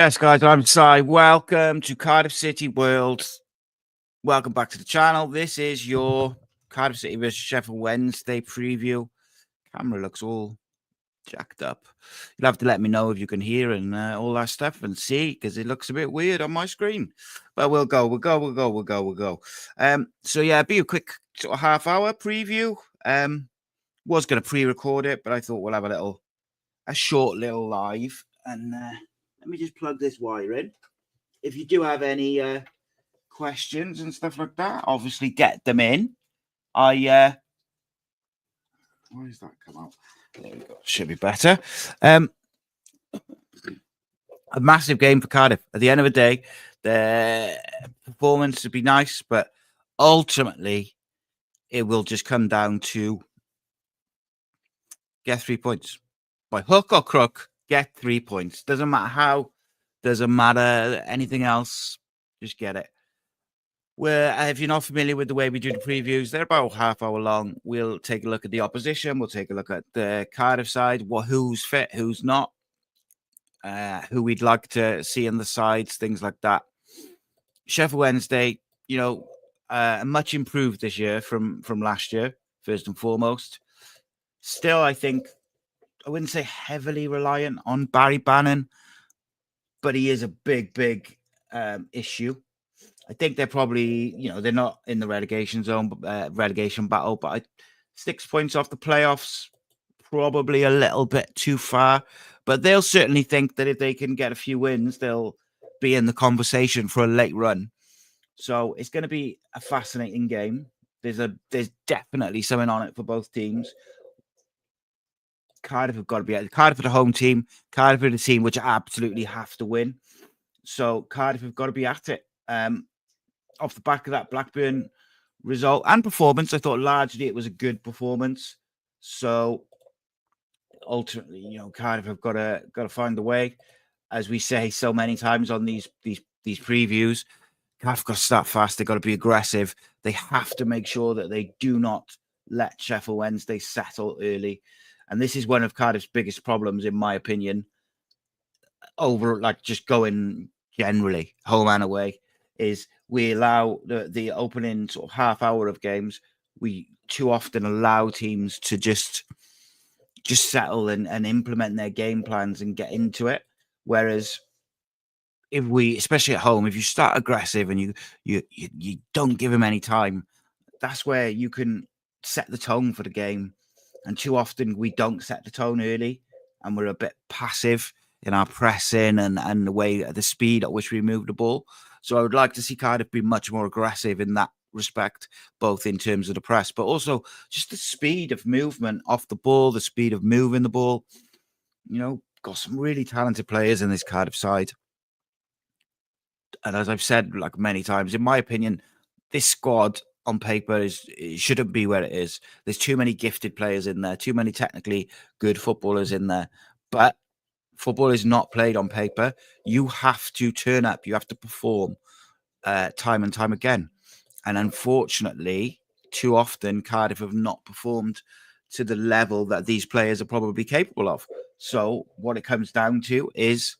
Yes, guys, I'm Si. Welcome to Cardiff City World. Welcome back to the channel. This is your Cardiff City vs Sheffield Wednesday preview. Camera looks all jacked up. You'll have to let me know if you can hear and all that stuff and see, because it looks a bit weird on my screen. But we'll go. So yeah, be a quick sort of half-hour preview. Was going to pre-record it, but I thought we'll have a short little live. And let me just plug this wire in. If you do have any questions and stuff like that, obviously get them in. Why does that come out? There we go. Should be better. A massive game for Cardiff. At the end of the day, the performance would be nice, but ultimately it will just come down to get 3 points. By hook or crook, get 3 points. Doesn't matter how, doesn't matter anything else, just get it. If you're not familiar with the way we do the previews, they're about half hour long. We'll take a look at the opposition. We'll take a look at the Cardiff side, who's fit, who's not, who we'd like to see on the sides, things like that. Sheffield Wednesday, much improved this year from last year, first and foremost. Still, I think, I wouldn't say heavily reliant on Barry Bannon, but he is a big issue. I think they're probably, they're not in the relegation battle, but 6 points off the playoffs, probably a little bit too far. But they'll certainly think that if they can get a few wins, they'll be in the conversation for a late run. So it's going to be a fascinating game. There's definitely something on it for both teams. Cardiff have got to be at Cardiff are the home team. Cardiff are the team which absolutely have to win. So Cardiff have got to be at it. Off the back of that Blackburn result and performance, I thought largely it was a good performance. So ultimately, Cardiff have got to find the way, as we say so many times on these previews. Cardiff got to start fast. They've got to be aggressive. They have to make sure that they do not let Sheffield Wednesday settle early. And this is one of Cardiff's biggest problems, in my opinion, over just going generally home and away, is we allow the opening sort of half hour of games. We too often allow teams to just settle and implement their game plans and get into it. Whereas if we, especially at home, if you start aggressive and you don't give them any time, that's where you can set the tone for the game. And too often we don't set the tone early, and we're a bit passive in our pressing and the speed at which we move the ball. So I would like to see Cardiff be much more aggressive in that respect, both in terms of the press, but also just the speed of movement off the ball, the speed of moving the ball. Got some really talented players in this Cardiff side. And as I've said many times, in my opinion, this squad on paper it shouldn't be where it is. There's too many gifted players in there, too many technically good footballers in there. But football is not played on paper. You have to turn up. You have to perform time and time again. And unfortunately, too often, Cardiff have not performed to the level that these players are probably capable of. So what it comes down to is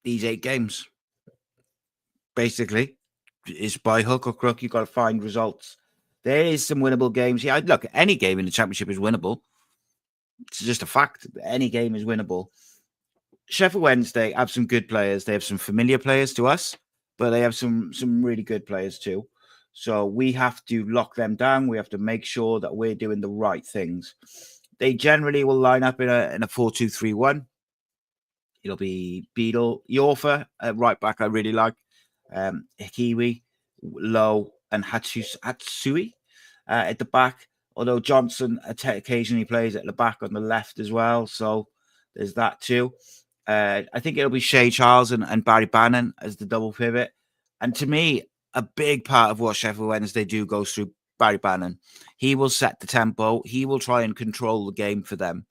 these 8 games. Basically, is by hook or crook, you've got to find results. There is some winnable games. Yeah, look, any game in the Championship is winnable. It's just a fact. Any game is winnable. Sheffield Wednesday have some good players. They have some familiar players to us, but they have some really good players too. So we have to lock them down. We have to make sure that we're doing the right things. They generally will line up in a 4-2-3-1. It'll be Beadle, Yorfa at right back. I really like Hikiwi, Lowe, and Hatsui at the back. Although Johnson occasionally plays at the back on the left as well. So there's that too. I think it'll be Shea Charles and Barry Bannon as the double pivot. And to me, a big part of what Sheffield Wednesday do goes through Barry Bannon. He will set the tempo. He will try and control the game for them.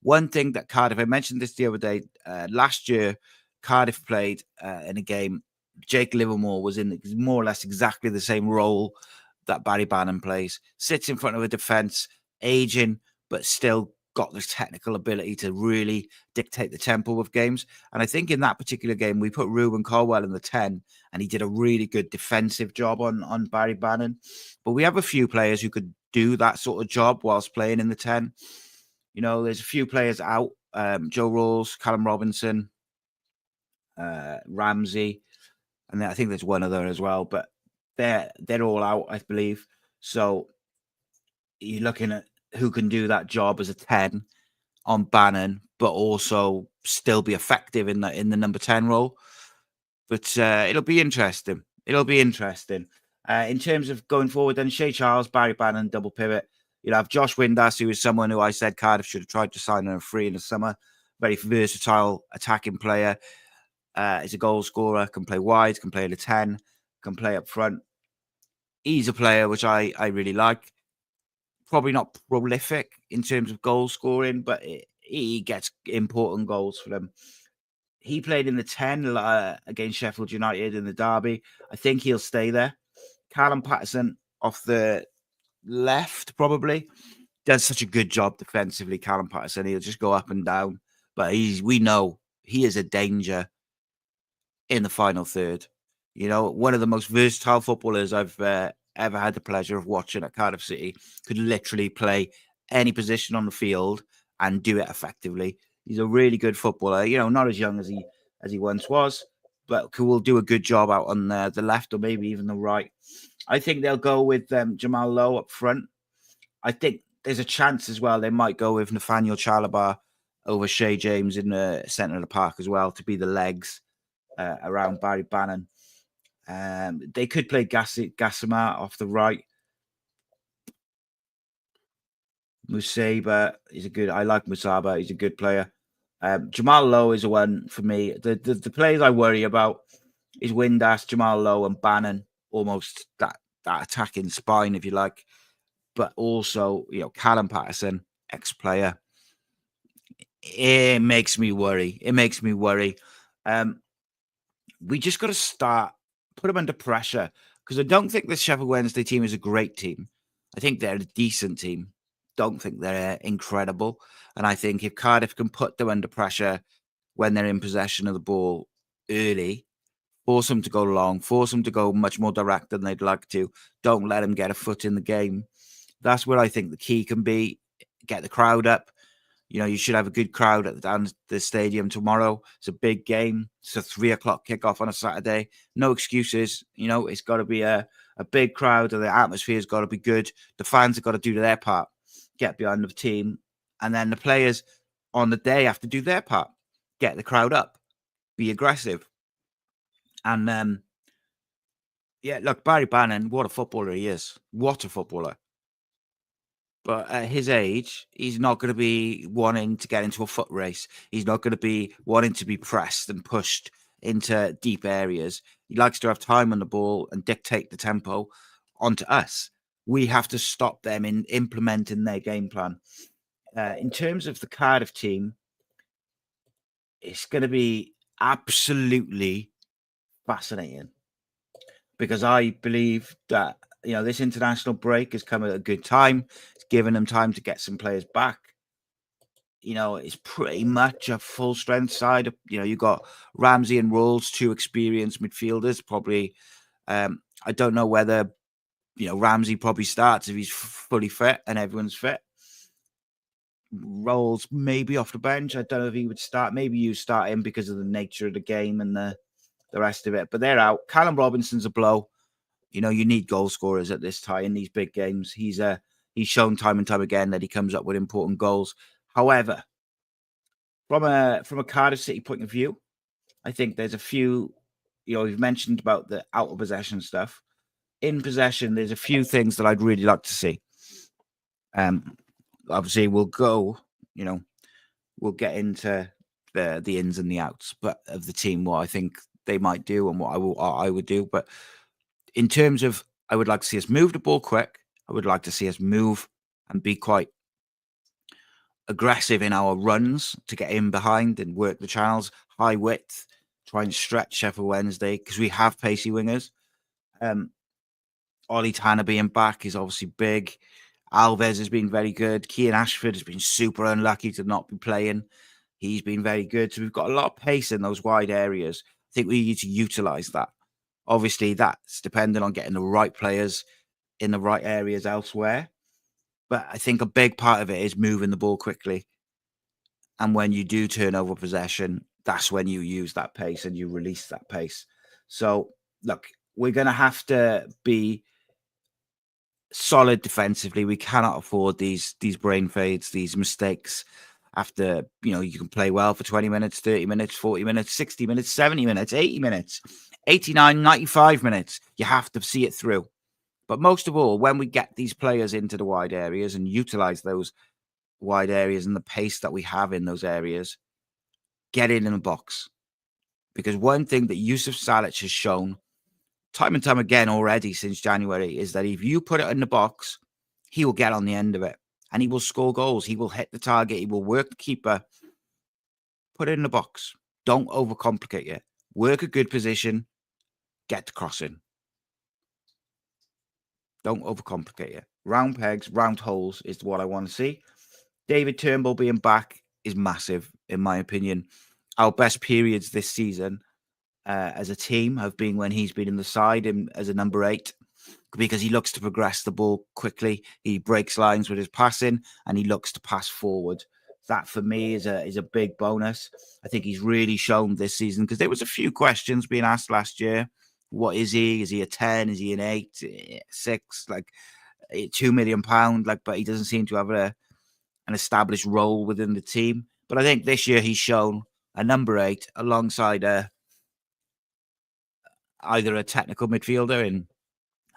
One thing that Cardiff, I mentioned this the other day, last year, Cardiff played in a game. Jake Livermore was in more or less exactly the same role that Barry Bannon plays. Sits in front of a defence, aging, but still got this technical ability to really dictate the tempo of games. And I think in that particular game, we put Ruben Colwell in the 10, and he did a really good defensive job on Barry Bannon. But we have a few players who could do that sort of job whilst playing in the 10. You know, there's a few players out. Joe Rawls, Callum Robinson, Ramsey, and then I think there's one other as well. But they're all out, I believe. So you're looking at who can do that job as a 10 on Bannon, but also still be effective in the number 10 role. But it'll be interesting. It'll be interesting. In terms of going forward, then Shea Charles, Barry Bannon, double pivot. You'll have Josh Windass, who is someone who I said Cardiff should have tried to sign on a free in the summer. Very versatile attacking player. He's a goal scorer, can play wide, can play at a 10, can play up front. He's a player which I really like. Probably not prolific in terms of goal scoring, but he gets important goals for them. He played in the 10 against Sheffield United in the derby. I think he'll stay there. Callum Patterson off the left probably does such a good job defensively. Callum Patterson, he'll just go up and down, but we know he is a danger in the final third. You know, one of the most versatile footballers I've ever had the pleasure of watching at Cardiff City. Could literally play any position on the field and do it effectively. He's a really good footballer. You know, not as young as he once was, but will do a good job out on the left or maybe even the right. I think they'll go with Jamal Lowe up front. I think there's a chance as well they might go with Nathaniel Chalabar over Shea James in the centre of the park as well to be the legs around Barry Bannon. They could play Gassama off the right. Musaba is a good. I like Musaba. He's a good player. Jamal Lowe is the one for me. The players I worry about is Windass, Jamal Lowe, and Bannon. Almost that attacking spine, if you like. But also, you know, Callum Patterson, ex-player. It makes me worry. We just got to put them under pressure, because I don't think this Sheffield Wednesday team is a great team. I think they're a decent team. Don't think they're incredible. And I think if Cardiff can put them under pressure when they're in possession of the ball early, force them to go long, force them to go much more direct than they'd like to, don't let them get a foot in the game. That's where I think the key can be. Get the crowd up. You know, you should have a good crowd at the stadium tomorrow. It's a big game. It's a 3:00 kickoff on a Saturday. No excuses. You know, it's got to be a big crowd, and the atmosphere's got to be good. The fans have got to do their part, get behind the team, and then the players on the day have to do their part, get the crowd up, be aggressive. And yeah, look, Barry Bannon, what a footballer he is. What a footballer. But at his age, he's not going to be wanting to get into a foot race. He's not going to be wanting to be pressed and pushed into deep areas. He likes to have time on the ball and dictate the tempo onto us. We have to stop them in implementing their game plan. In terms of the Cardiff team, it's going to be absolutely fascinating, because I believe that, you know, this international break has come at a good time. It's given them time to get some players back. You know, it's pretty much a full strength side. You know, you've got Ramsey and Rawls, two experienced midfielders. Probably, I don't know whether, you know, Ramsey probably starts if he's fully fit and everyone's fit. Rawls maybe off the bench. I don't know if he would start. Maybe you start him because of the nature of the game and the rest of it. But they're out. Callum Robinson's a blow. You know, you need goal scorers at this time in these big games. He's shown time and time again that he comes up with important goals. However, from a Cardiff City point of view, I think there's a few, you know, we've mentioned about the out of possession stuff. In possession, there's a few things that I'd really like to see. Obviously, we'll get into the ins and the outs, but of the team, what I think they might do and what I would do. But in terms of, I would like to see us move the ball quick. I would like to see us move and be quite aggressive in our runs to get in behind and work the channels, high width, try and stretch Sheffield Wednesday, because we have pacey wingers. Ollie Tanner being back is obviously big. Alves has been very good. Kean Ashford has been super unlucky to not be playing. He's been very good. So we've got a lot of pace in those wide areas. I think we need to utilise that. Obviously, that's dependent on getting the right players in the right areas elsewhere. But I think a big part of it is moving the ball quickly. And when you do turn over possession, that's when you use that pace and you release that pace. So, look, we're going to have to be solid defensively. We cannot afford these brain fades, these mistakes. After, you can play well for 20 minutes, 30 minutes, 40 minutes, 60 minutes, 70 minutes, 80 minutes, 89, 95 minutes. You have to see it through. But most of all, when we get these players into the wide areas and utilize those wide areas and the pace that we have in those areas, get it in the box. Because one thing that Yusuf Salic has shown time and time again already since January is that if you put it in the box, he will get on the end of it and he will score goals. He will hit the target. He will work the keeper. Put it in the box. Don't overcomplicate it. Work a good position. Get the cross in. Don't overcomplicate it. Round pegs, round holes is what I want to see. David Turnbull being back is massive, in my opinion. Our best periods this season as a team have been when he's been in the side as a number 8, because he looks to progress the ball quickly. He breaks lines with his passing and he looks to pass forward. That for me is a big bonus. I think he's really shown this season, because there was a few questions being asked last year. What is he? Is he a 10? Is he an 8? 6? Like £2 million? But he doesn't seem to have an established role within the team. But I think this year he's shown a number 8 alongside either a technical midfielder in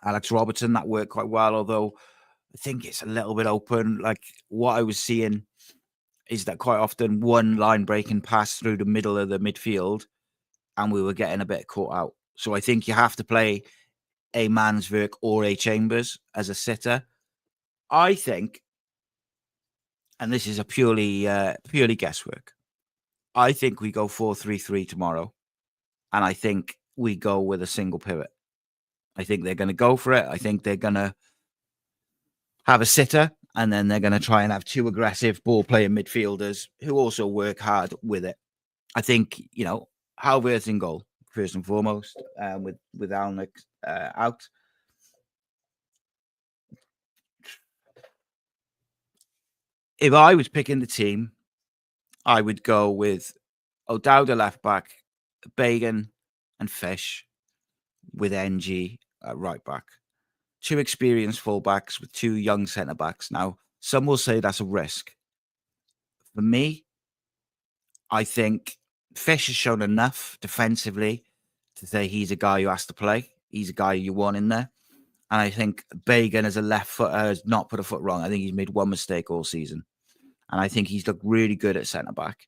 Alex Robertson. That worked quite well, although I think it's a little bit open. Like what I was seeing is that quite often one line breaking pass through the middle of the midfield and we were getting a bit caught out. So I think you have to play a Manswerk or a Chambers as a sitter. I think, and this is a purely guesswork, I think we go 4-3-3 tomorrow. And I think we go with a single pivot. I think they're going to go for it. I think they're going to have a sitter, and then they're going to try and have 2 aggressive ball-playing midfielders who also work hard with it. I think, Havertz in goal, first and foremost, with Alnwick out. If I was picking the team, I would go with O'Dowda left back, Bagan and Fish, with NG at right back. 2 experienced fullbacks with 2 young centre backs. Now, some will say that's a risk. For me, I think Fish has shown enough defensively to say he's a guy who has to play. He's a guy you want in there. And I think Bagan as a left footer has not put a foot wrong. I think he's made one mistake all season. And I think he's looked really good at centre back.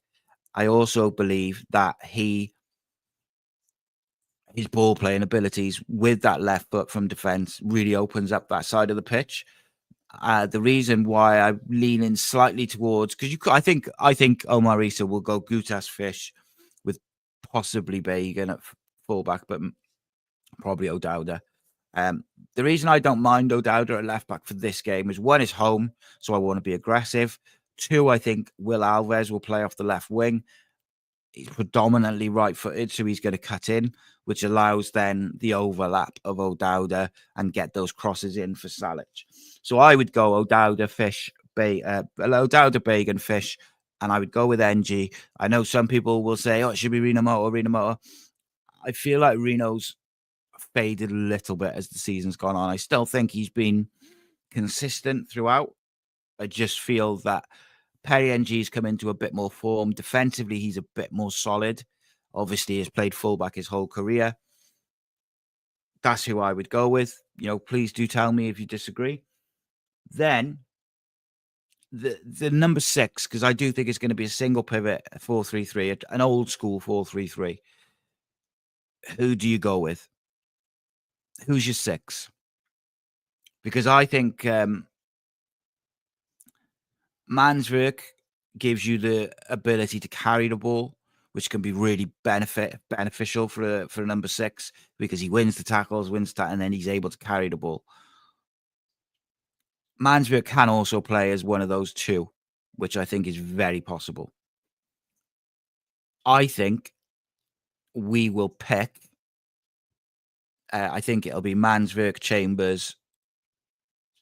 I also believe that his ball playing abilities with that left foot from defence really opens up that side of the pitch. The reason why I'm leaning slightly towards, because I think Omar Issa will go Gutas Fish with possibly Bagan at fullback, but probably O'Dowda. The reason I don't mind O'Dowda at left back for this game is 1, is home, so I want to be aggressive. 2, I think Will Alves will play off the left wing. He's predominantly right-footed, so he's going to cut in, which allows then the overlap of O'Dowda and get those crosses in for Salic. So I would go O'Dowda, Fish, O'Dowda, Bagan, Fish, and I would go with NG. I know some people will say, it should be Rino Moto. I feel like Reno's faded a little bit as the season's gone on. I still think he's been consistent throughout. I just feel that Perry NG's come into a bit more form. Defensively, he's a bit more solid. Obviously, he's played fullback his whole career. That's who I would go with. Please do tell me if you disagree. Then the number 6, because I do think it's going to be a single pivot, 4-3-3, an old school 4-3-3. Who do you go with? Who's your 6? Because I think Manswerk gives you the ability to carry the ball, which can be really beneficial for a number 6, because he wins the tackles, and then he's able to carry the ball. Mansfield can also play as one of those two, which I think is very possible. I think we will pick. I think it'll be Mansfield, Chambers,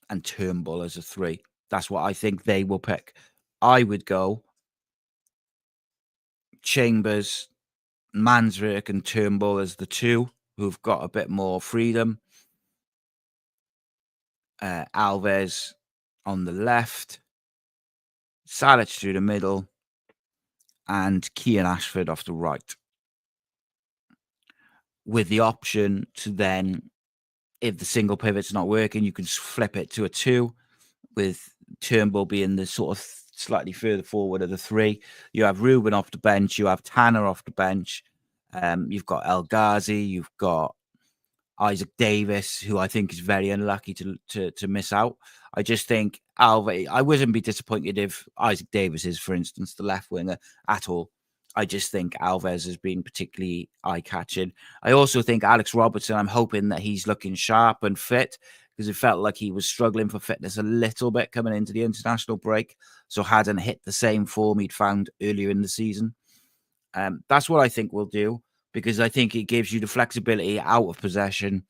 and Turnbull as a 3. That's what I think they will pick. I would go Chambers, Mansfield, and Turnbull as the 2 who've got a bit more freedom. Alves on the left, Salic through the middle, and Kean Ashford off the right. With the option to then, if the single pivot's not working, you can flip it to a 2, with Turnbull being the sort of slightly further forward of the 3. You have Ruben off the bench, you have Tanner off the bench, you've got El Ghazi, you've got Isaac Davis, who I think is very unlucky to miss out. I just think Alves, I wouldn't be disappointed if Isaac Davis is, for instance, the left winger at all. I just think Alves has been particularly eye-catching. I also think Alex Robertson, I'm hoping that he's looking sharp and fit, because it felt like he was struggling for fitness a little bit coming into the international break, so hadn't hit the same form he'd found earlier in the season. That's what I think we'll do, because I think it gives you the flexibility out of possession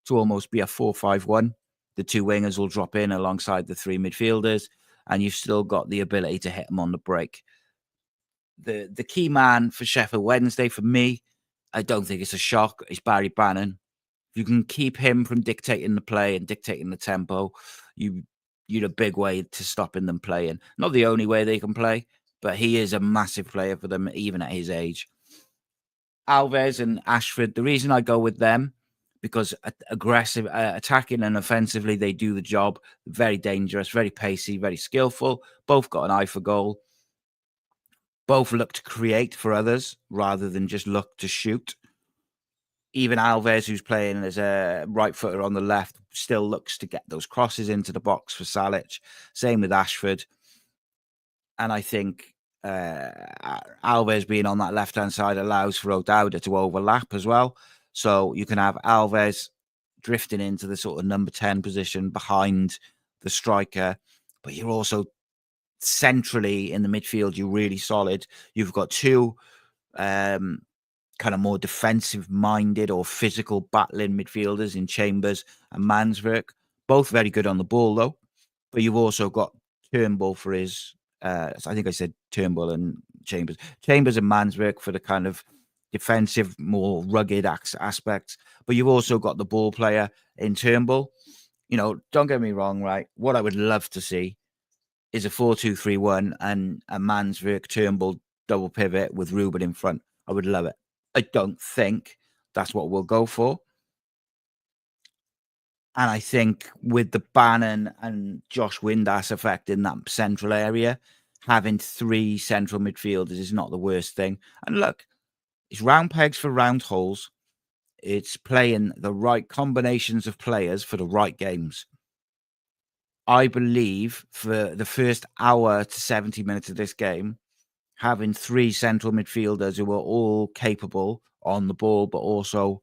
to almost be a 4-5-1. The 2 wingers will drop in alongside the 3 midfielders, and you've still got the ability to hit them on the break. The key man for Sheffield Wednesday, for me, I don't think it's a shock, is Barry Bannon. If you can keep him from dictating the play and dictating the tempo, you're a big way to stopping them playing. Not the only way they can play, but he is a massive player for them, even at his age. Alves and Ashford, the reason I go with them, because aggressive, attacking and offensively, they do the job. Very dangerous, very pacey, very skillful. Both got an eye for goal. Both look to create for others rather than just look to shoot. Even Alves, who's playing as a right footer on the left, still looks to get those crosses into the box for Salic. Same with Ashford. And I think Alves being on that left-hand side allows for O'Dowda to overlap as well. So you can have Alves drifting into the sort of number 10 position behind the striker, but you're also centrally in the midfield, you're really solid. You've got 2 kind of more defensive-minded or physical battling midfielders in Chambers and Mansfield. Both very good on the ball, though. But you've also got Turnbull for his... I think I said Turnbull and Chambers. Chambers and Mansfield for the kind of defensive, more rugged aspects. But you've also got the ball player in Turnbull. You know, don't get me wrong, right? What I would love to see is a 4-2-3-1 and a Mansfield Turnbull double pivot with Ruben in front. I would love it. I don't think that's what we'll go for. And I think with the Bannon and Josh Windass effect in that central area, having 3 central midfielders is not the worst thing. And look, it's round pegs for round holes. It's playing the right combinations of players for the right games. I believe for the first hour to 70 minutes of this game, having 3 central midfielders who are all capable on the ball, but also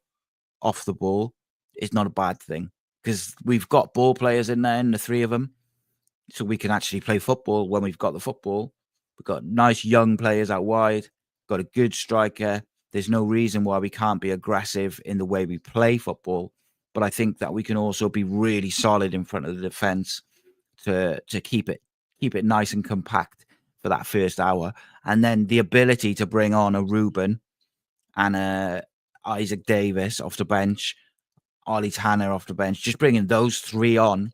off the ball, is not a bad thing, because we've got ball players in there, in the 3 of them, so we can actually play football when we've got the football. We've got nice young players out wide, got a good striker. There's no reason why we can't be aggressive in the way we play football, but I think that we can also be really solid in front of the defense to keep it nice and compact for that first hour. And then the ability to bring on a Ruben and a Isaac Davis off the bench, Ollie Tanner off the bench, just bringing those 3 on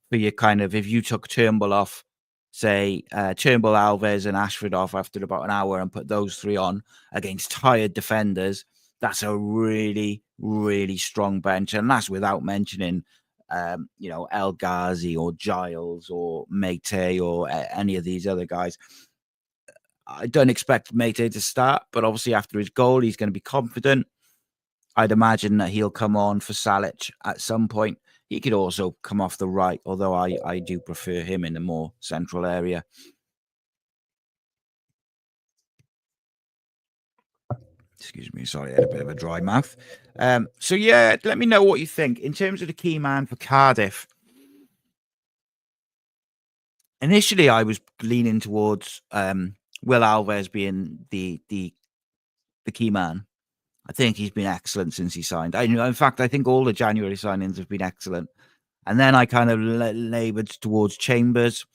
for your kind of, if you took Turnbull off, say Turnbull, Alves and Ashford off after about an hour and put those 3 on against tired defenders, that's a really, really strong bench. And that's without mentioning, El Ghazi or Giles or Mate or any of these other guys. I don't expect Mate to start, but obviously after his goal, he's going to be confident. I'd imagine that he'll come on for Salic at some point. He could also come off the right, although I do prefer him in a more central area. Excuse me, sorry, I had a bit of a dry mouth. So yeah, let me know what you think. In terms of the key man for Cardiff, initially I was leaning towards Will Alves being the key man. I think he's been excellent since he signed. In fact, I think all the January signings have been excellent. And then I kind of laboured towards Chambers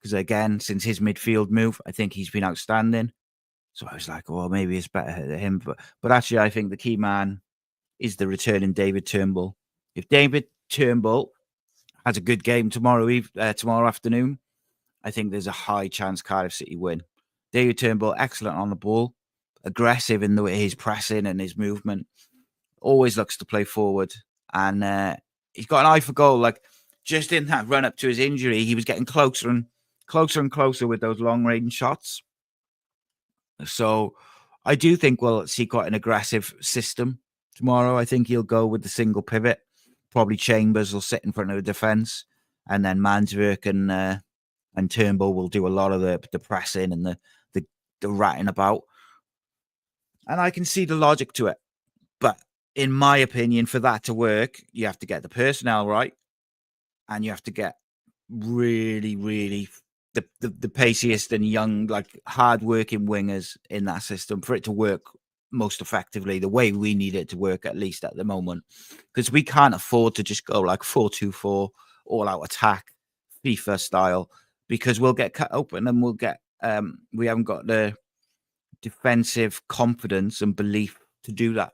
because, again, since his midfield move, I think he's been outstanding. So I was like, well, maybe it's better than him. But actually, I think the key man is the returning David Turnbull. If David Turnbull has a good game tomorrow afternoon, I think there's a high chance Cardiff City win. David Turnbull, excellent on the ball, aggressive in the way his pressing and his movement. Always looks to play forward, and he's got an eye for goal. Like just in that run up to his injury, he was getting closer and closer with those long range shots. So I do think we'll see quite an aggressive system tomorrow. I think he'll go with the single pivot. Probably Chambers will sit in front of the defence, and then Manswerk and Turnbull will do a lot of the pressing and the ratting about. And I can see the logic to it. But in my opinion, for that to work, you have to get the personnel right, and you have to get really, really the paciest and young, like hard-working wingers in that system for it to work most effectively the way we need it to work, at least at the moment. Because we can't afford to just go like 4-2-4, all-out attack, FIFA style, because we'll get cut open and we'll get we haven't got the defensive confidence and belief to do that.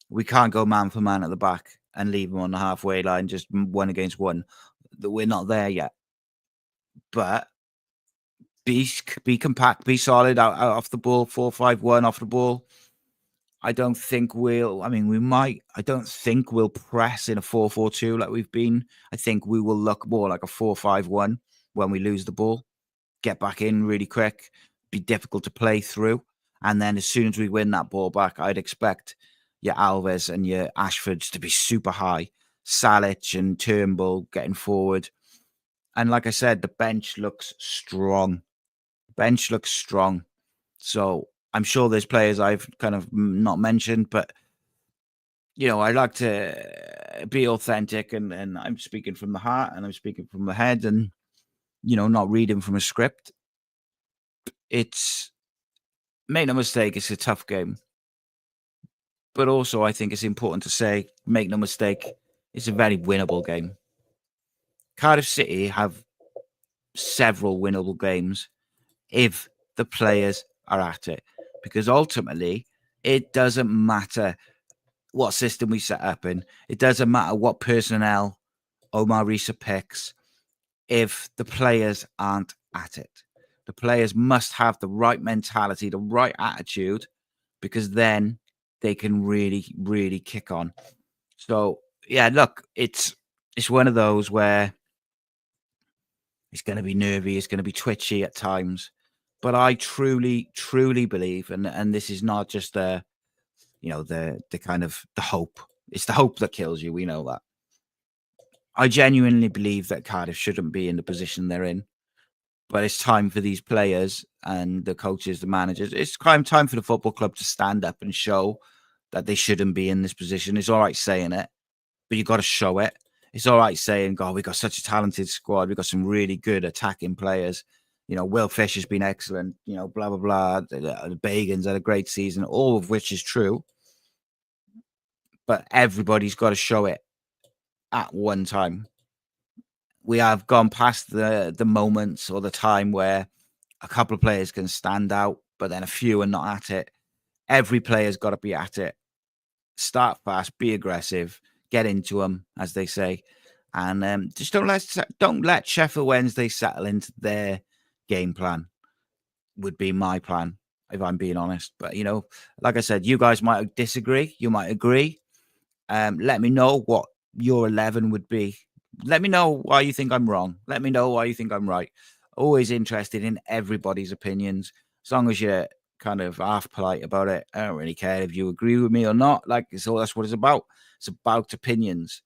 We can't go man for man at the back and leave them on the halfway line, just 1 against 1. We're not there yet. But be compact, be solid out off the ball, 4-5-1 off the ball. I don't think we'll. I mean, we might. I don't think we'll press in a 4-4-2 like we've been. I think we will look more like a 4-5-1 when we lose the ball. Get back in really quick. Be difficult to play through, and then as soon as we win that ball back, I'd expect your Alves and your Ashfords to be super high. Salic and Turnbull getting forward. And like I said, the bench looks strong. So I'm sure there's players I've kind of not mentioned, but, I like to be authentic and I'm speaking from the heart and I'm speaking from the head and, not reading from a script. Make no mistake, it's a tough game. But also, I think it's important to say, make no mistake, it's a very winnable game. Cardiff City have several winnable games if the players are at it. Because ultimately, it doesn't matter what system we set up in. It doesn't matter what personnel Omar Rhys picks if the players aren't at it. The players must have the right mentality, the right attitude, because then they can really, really kick on. So, yeah, look, it's one of those where it's going to be nervy, it's going to be twitchy at times. But I truly, truly believe, and this is not just the kind of the hope. It's the hope that kills you. We know that. I genuinely believe that Cardiff shouldn't be in the position they're in. But it's time for these players and the coaches, the managers. It's time for the football club to stand up and show that they shouldn't be in this position. It's all right saying it, but you've got to show it. It's all right saying, God, we've got such a talented squad. We've got some really good attacking players. Will Fish has been excellent. Blah, blah, blah. The Bagans had a great season, all of which is true. But everybody's got to show it at one time. We have gone past the moments or the time where a couple of players can stand out, but then a few are not at it. Every player's got to be at it. Start fast, be aggressive, get into them, as they say, and just don't let Sheffield Wednesday settle into their game plan. Would be my plan, if I'm being honest. But like I said, you guys might disagree, you might agree. Let me know what your 11 would be. Let me know why you think I'm wrong. Let me know why you think I'm right. Always interested in everybody's opinions. As long as you're kind of half polite about it, I don't really care if you agree with me or not. Like, that's what it's about. It's about opinions.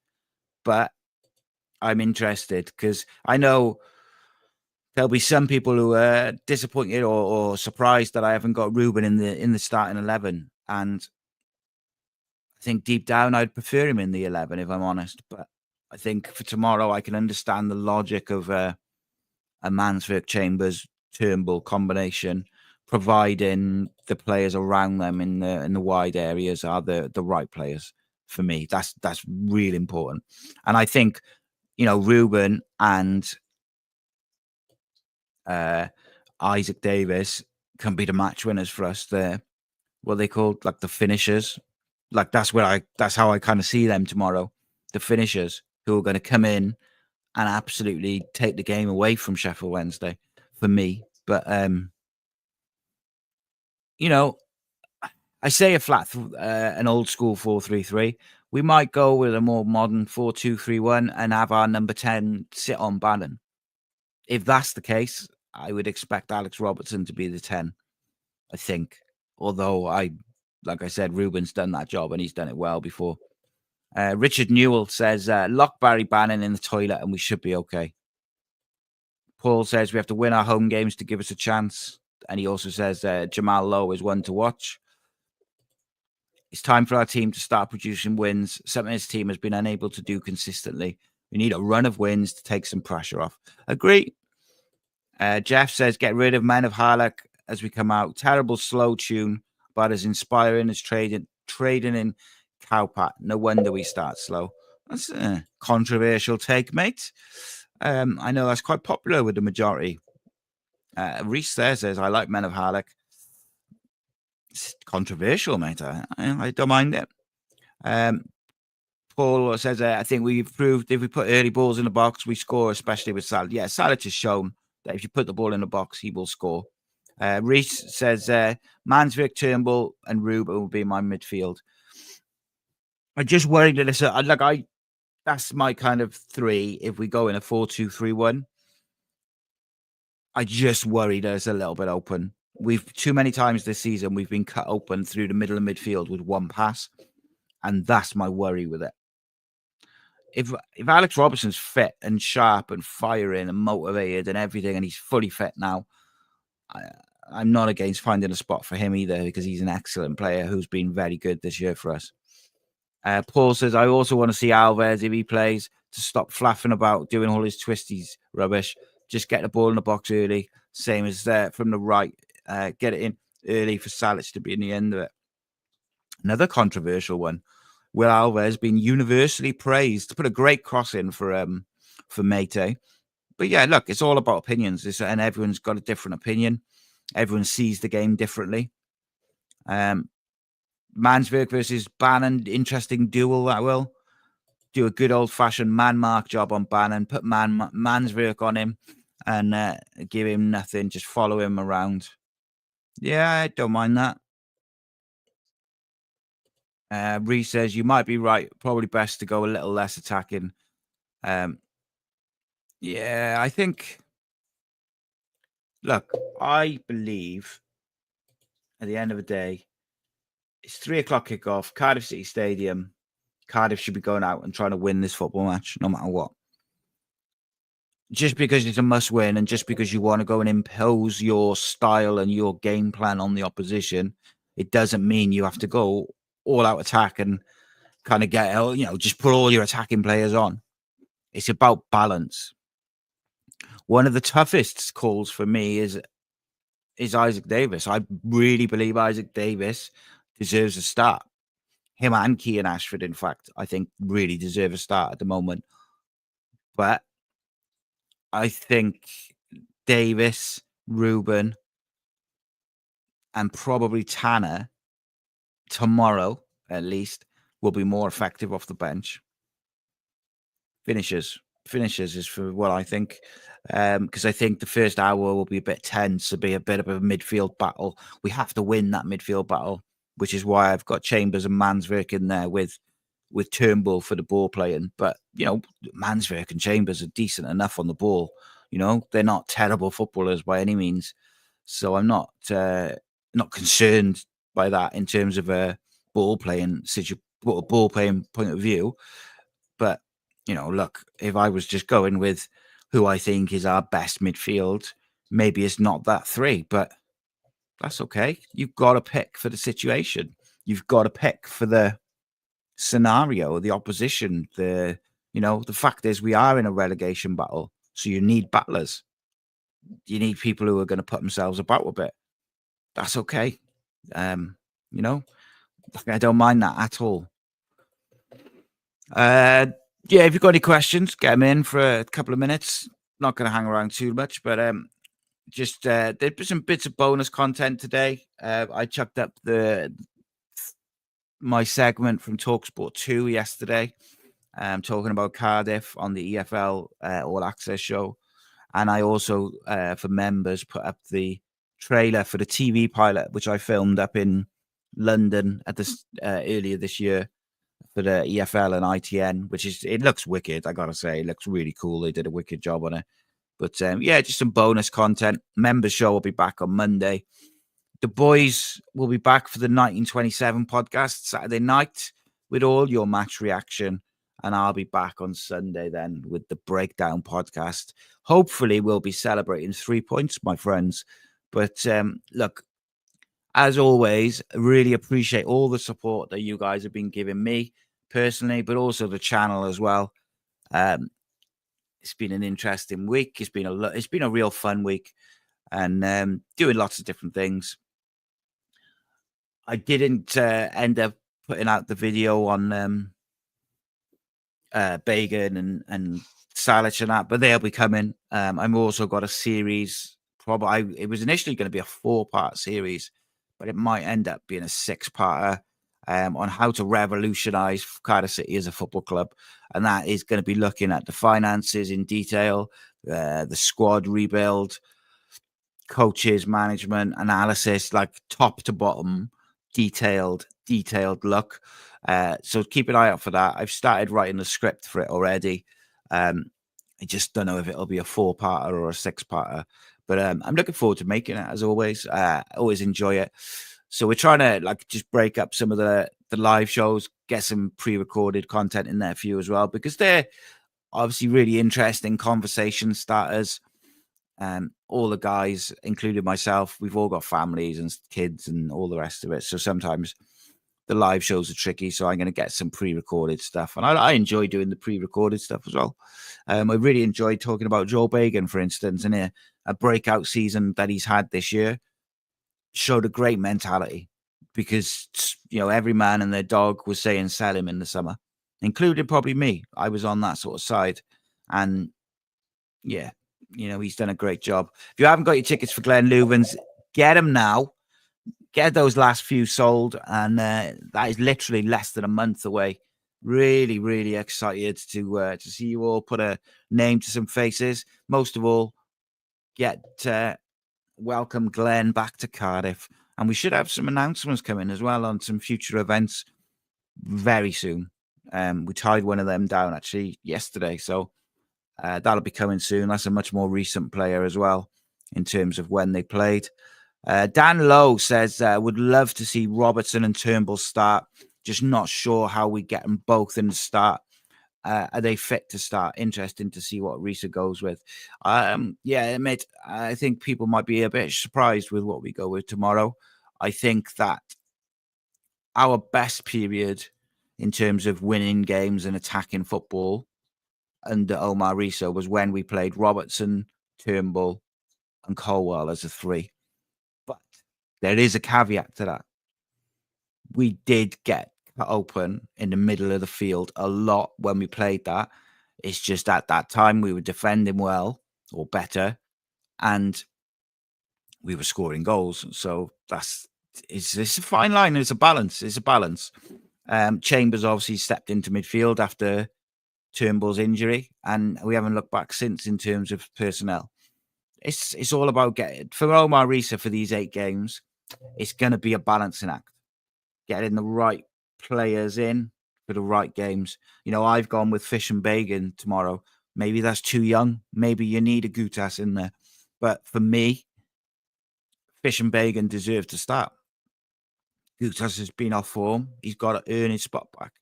But I'm interested because I know there'll be some people who are disappointed or surprised that I haven't got Ruben in the starting 11. And I think deep down I'd prefer him in the 11, if I'm honest. But I think for tomorrow I can understand the logic of a Mansfield Chambers Turnbull combination, providing the players around them in the wide areas are the right players for me. That's really important. And I think, Ruben and Isaac Davis can be the match winners for us. They're what they call like the finishers. Like that's how I kind of see them tomorrow. The finishers who are going to come in and absolutely take the game away from Sheffield Wednesday for me. But I say a flat, an old school 4-3-3. We might go with a more modern 4-2-3-1 and have our number 10 sit on Bannon. If that's the case, I would expect Alex Robertson to be the 10, I think. Although like I said, Ruben's done that job and he's done it well before. Richard Newell says, lock Barry Bannon in the toilet and we should be okay. Paul says we have to win our home games to give us a chance. And he also says Jamal Lowe is one to watch. It's time for our team to start producing wins, something his team has been unable to do consistently. We need a run of wins to take some pressure off. Agree. Jeff says, get rid of Men of Harlech as we come out. Terrible slow tune, but as inspiring as trading in Cowpat. No wonder we start slow. That's a controversial take, mate. I know that's quite popular with the majority. Rhys there says, I like Men of Harlech. It's controversial, mate. I don't mind it. Paul says, I think we've proved if we put early balls in the box, we score, especially with Salah. Yeah, Salah has shown that if you put the ball in the box, he will score. Rhys says, Mansfield, Turnbull, and Ruben will be my midfield. I just worried that that's my kind of 3 if we go in a 4-2-3-1. I just worry that it's a little bit open. We've too many times this season we've been cut open through the middle of midfield with one pass, and that's my worry with it. If Alex Robertson's fit and sharp and firing and motivated and everything, and he's fully fit now, I'm not against finding a spot for him either because he's an excellent player who's been very good this year for us. Paul says, I also want to see Alves if he plays to stop flapping about doing all his twisties rubbish. Just get the ball in the box early, same as from the right. Get it in early for Salic to be in the end of it. Another controversial one. Will Alves been universally praised to put a great cross in for Mate. But yeah, look, it's all about opinions, and everyone's got a different opinion. Everyone sees the game differently. Mansfield versus Bannon, interesting duel that will. Do a good old-fashioned man-mark job on Bannon, put Mansfield on him, and give him nothing, just follow him around. Yeah, I don't mind that. Rhys says, you might be right. Probably best to go a little less attacking. Yeah, I think... Look, I believe at the end of the day, it's 3:00 kickoff, Cardiff City Stadium. Cardiff should be going out and trying to win this football match, no matter what. Just because it's a must-win and just because you want to go and impose your style and your game plan on the opposition, it doesn't mean you have to go all-out attack and kind of get, just put all your attacking players on. It's about balance. One of the toughest calls for me is Isaac Davis. I really believe Isaac Davis deserves a start. Him and Kean Ashford, in fact, I think really deserve a start at the moment. But I think Davis, Ruben, and probably Tanner tomorrow, at least, will be more effective off the bench. Finishes is for what I think. Because I think the first hour will be a bit tense, it'll be a bit of a midfield battle. We have to win that midfield battle, which is why I've got Chambers and Mansverk in there with Turnbull for the ball playing. But, Mansverk and Chambers are decent enough on the ball. They're not terrible footballers by any means. So I'm not concerned by that in terms of a ball playing point of view. But, look, if I was just going with who I think is our best midfield, maybe it's not that 3, but that's okay. You've got to pick for the situation. You've got to pick for the scenario, the opposition. The fact is we are in a relegation battle, so you need battlers. you need people who are going to put themselves about a bit. That's okay. You know, I don't mind that at all. Yeah, if you've got any questions, get them in for a couple of minutes. Not going to hang around too much, but just there's some bits of bonus content today. I chucked up my segment from talkSPORT 2 yesterday, talking about Cardiff on the EFL All Access show. And I also, for members, put up the trailer for the TV pilot, which I filmed up in London at this earlier this year for the EFL and ITN, it looks wicked. I gotta say, it looks really cool. They did a wicked job on it. But yeah, just some bonus content. Members show will be back on Monday. The boys will be back for the 1927 podcast Saturday night with all your match reaction. And I'll be back on Sunday then with the breakdown podcast. Hopefully, we'll be celebrating 3 points, my friends. But look, as always, really appreciate all the support that you guys have been giving me personally, but also the channel as well. It's been an interesting week. It's been a real fun week, and doing lots of different things. I didn't end up putting out the video on Bacon and Salic and that, but they'll be coming. I've also got a series. It was initially going to be a 4-part series, but it might end up being a 6-parter on how to revolutionize Cardiff City as a football club. And that is going to be looking at the finances in detail, the squad rebuild, coaches, management, analysis, like top to bottom, detailed look. So keep an eye out for that. I've started writing the script for it already. I just don't know if it'll be a 4-parter or a 6-parter, but I'm looking forward to making it, as always. Always enjoy it. So we're trying to just break up some of the live shows, get some pre-recorded content in there for you as well, because they're obviously really interesting conversation starters. All the guys, including myself, we've all got families and kids and all the rest of it. So sometimes the live shows are tricky. So I'm going to get some pre-recorded stuff. And I enjoy doing the pre-recorded stuff as well. I really enjoyed talking about Joe Bacon, for instance, and a breakout season that he's had this year. Showed a great mentality because, every man and their dog was saying sell him in the summer, including probably me. I was on that sort of side. And yeah, he's done a great job. If you haven't got your tickets for Glenn Loovens, get them now. Get those last few sold. And that is literally less than a month away. Really, really excited to see you all put a name to some faces. Most of all, welcome Glenn back to Cardiff. And we should have some announcements coming as well on some future events very soon. We tied one of them down actually yesterday. So that'll be coming soon. That's a much more recent player as well in terms of when they played. Dan Lowe says, would love to see Robertson and Turnbull start. Just not sure how we get them both in the start. Are they fit to start? Interesting to see what Rhys goes with. Yeah, mate, I think people might be a bit surprised with what we go with tomorrow. I think that our best period in terms of winning games and attacking football under Omar Rhys was when we played Robertson, Turnbull, and Colwell as a 3. But there is a caveat to that. We did get open in the middle of the field a lot when we played that. It's just at that time we were defending well or better, and we were scoring goals. So it's a fine line. It's a balance. Chambers obviously stepped into midfield after Turnbull's injury, and we haven't looked back since in terms of personnel. It's all about getting for Omar Rhys for these 8 games. It's going to be a balancing act, getting the right players in for the right games. I've gone with Fish and Bacon tomorrow. Maybe that's too young. Maybe you need a Gutas in there. But for me, Fish and Bacon deserve to start. Gutas has been off form. He's got to earn his spot back.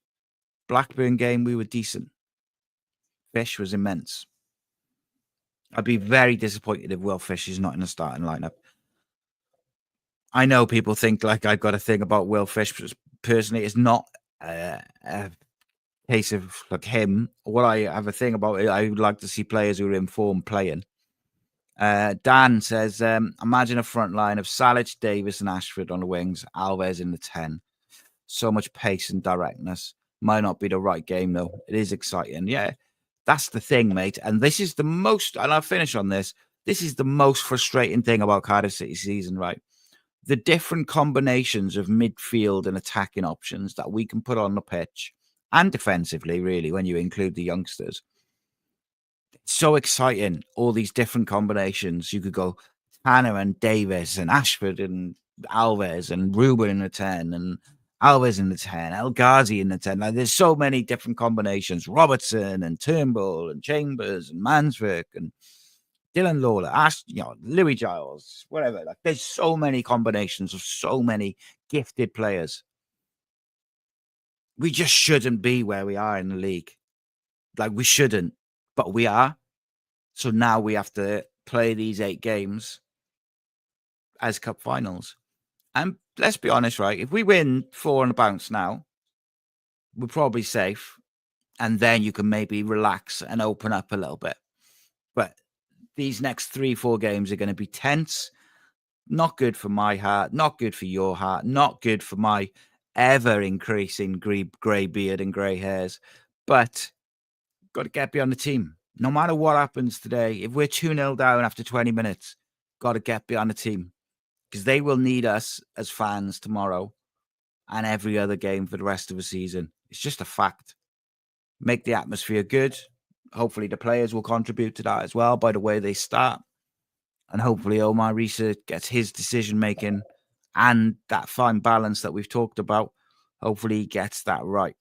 Blackburn game, we were decent. Fish was immense. I'd be very disappointed if Will Fish is not in the starting lineup. I know people think I've got a thing about Will Fish, but personally, it's not a case of him. What I have a thing about, I would like to see players who are in form playing. Dan says, imagine a front line of Salic, Davis, and Ashford on the wings, Alves in the 10. So much pace and directness. Might not be the right game, though. It is exciting. Yeah, that's the thing, mate. And this is the most, and I'll finish on this. This is the most frustrating thing about Cardiff City season, right? The different combinations of midfield and attacking options that we can put on the pitch and defensively, really, when you include the youngsters. It's so exciting. All these different combinations. You could go Tanner and Davis and Ashford and Alves and Ruben in the 10 and Alves in the 10, El Ghazi in the 10. Like, there's so many different combinations. Robertson and Turnbull and Chambers and Manswick and Dylan Lawler, Louis Giles, whatever. Like, there's so many combinations of so many gifted players. We just shouldn't be where we are in the league. Like, we shouldn't, but we are. So now we have to play these 8 games as cup finals. And let's be honest, right? If we win 4 on the bounce now, we're probably safe. And then you can maybe relax and open up a little bit. But these next 3-4 games are going to be tense. Not good for my heart. Not good for your heart. Not good for my ever-increasing grey beard and grey hairs. But got to get behind the team. No matter what happens today, if we're 2-0 down after 20 minutes, got to get behind the team. Because they will need us as fans tomorrow and every other game for the rest of the season. It's just a fact. Make the atmosphere good. Hopefully the players will contribute to that as well by the way they start. And hopefully Omar Rhys gets his decision-making and that fine balance that we've talked about. Hopefully he gets that right.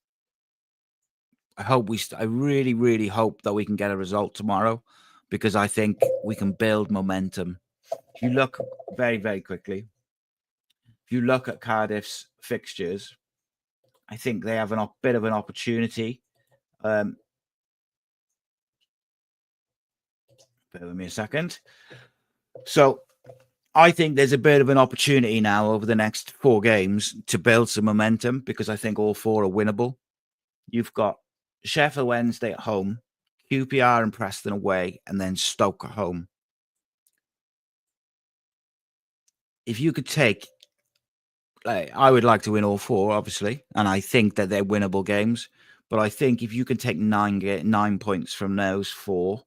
I really, really hope that we can get a result tomorrow because I think we can build momentum. If you look very, very quickly, if you look at Cardiff's fixtures, I think they have a bit of an opportunity. Bear with me a second. So I think there's a bit of an opportunity now over the next 4 games to build some momentum because I think all 4 are winnable. You've got Sheffield Wednesday at home, QPR and Preston away, and then Stoke at home. If you could take, I would like to win all 4, obviously, and I think that they're winnable games. But I think if you can take 9 points from those 4,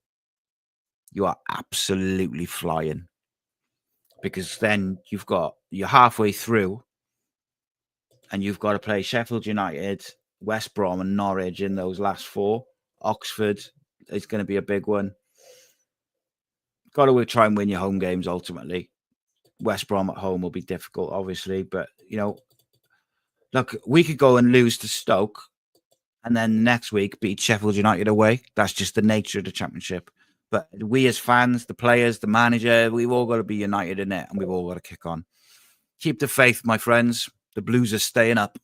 you are absolutely flying. Because then you're halfway through, and you've got to play Sheffield United, West Brom, and Norwich in those last 4. Oxford is going to be a big one. Got to try and win your home games ultimately. West Brom at home will be difficult, obviously, but look, we could go and lose to Stoke and then next week beat Sheffield United away. That's just the nature of the Championship. But we as fans, the players, the manager, we've all got to be united in it and we've all got to kick on. Keep the faith, my friends. The Blues are staying up.